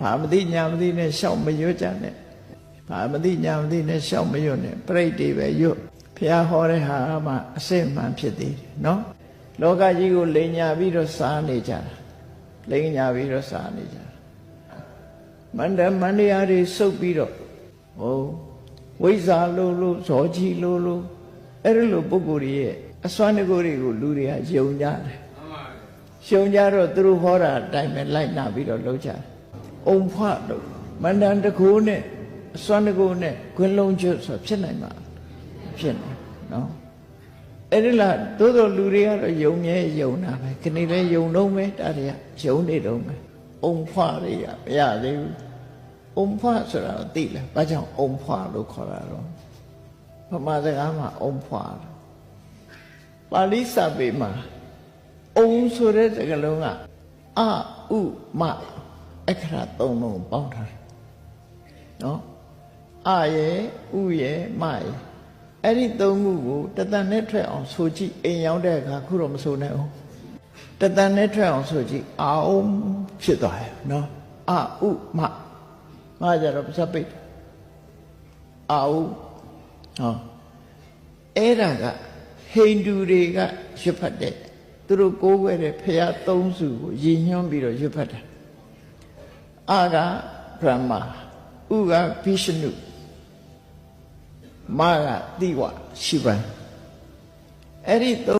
ဘာမသိညာမသိနဲ့ရှောက်မရွတ်ကြနဲ့ဘာမသိညာမသိနဲ့ရှောက်မရွတ်နဲ့ပြိတ္တိပဲရွတ်ဘုရားဟောတဲ့ဟာမှအစစ်မှန်ဖြစ်သေးတယ်နော်လောကကြီးကိုလိမ်ညာပြီးတော့စားနေကြတာလိမ်ညာပြီးတော့စားနေကြတာမန္တရာတွေစုပ်ပြီးတော့ဟိုဝိဇ္ဇာလို့ဇောကြီးလို့အဲ့လိုပုဂ္ဂိုလ်ရဲ့အစွမ်းတကူတွေကိုလူတွေကယုံကြတယ်ယုံကြတော့သူတို့ဟောတာအတိုင်းပဲလိုက်နာပြီးတော့လုပ်ကြတယ်အုံဖွလို့မန္တန်တကူနဲ့အစွမ်းတကူနဲ့ခွင်းလုံးကျွတ်ဆိုဖြစ်နိုင်မှာဖြစ်နေနော်အဲ့ဒီလားသို့တော်လူတွေကတော့ယုံမြဲယုံတာပဲခဏလေးယုံတော့မယ်ဒါတွေကယုံနေတော့မယ်အုံဖွတွေကမရသေးဘူးအုံဖွဆိုတာသိလားဘာကြောင့်အုံဖွလို့ခေါ်တာတော့ဗမာစကားမှာအုံဖွပါဠိစာပေမှာအုံဆိုတဲ့စကားလုံးကအဥမအခရာသုံးလုံးပေါင်းထားတယ်နော်အရဲ့ဥရဲ့မရဲ့အဲ့ဒီသုံးခုကိုတသံနဲ့ထွက်အောင်ဆိုကြည့်အိမ်ရောက်တဲ့အခါခုတော့မဆိုနိုင်ဘူးတသံနဲ့ထွက်အောင်ဆိုကြည့်အာအုံဖြစ်သွားရဲ့နော်အဥမကြတော့ပစပိတ်အာဥဟောအဲ့ဒါကဟိန္ဒူတွေကရွတ်ဖတ်တဲ့သူတို့ကိုးကွယ်တဲ့ဘုရားသုံးစုကိုရည်ညွှန်းပြီးတော့ရွတ်ဖတ်တာအာကဗြဟ္မာဥကဗိရှနုမကတိဝရှိဗံအဲ့ဒီသုံ